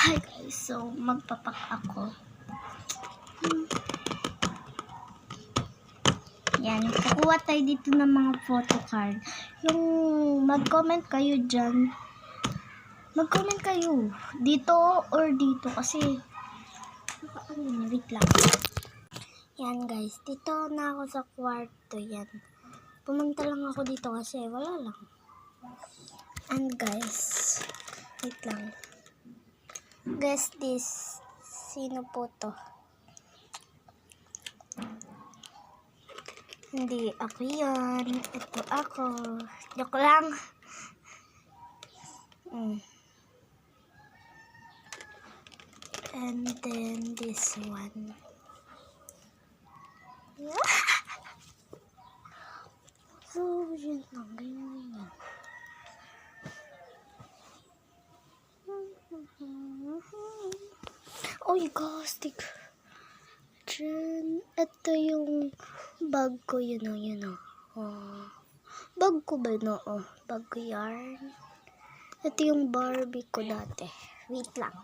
Hi guys, so magpapak ako. Yan, kukuha tayo dito ng mga photo card. Yung mag-comment kayo dyan. Mag-comment kayo dito or dito kasi wait lang. Yan guys, dito na ako sa kwarto. Yan. Pumunta lang ako dito kasi wala lang. And guys, wait lang. Guess this. Sino po to? Hindi ako yan. Ito ako. Joke lang. And then this one. So, yun lang. Ganyan. Oy, gastik. Ito yung bag ko, yun o. Bag ko ba no? Bag ko yarn. Ito yung Barbie ko dati. Wait lang.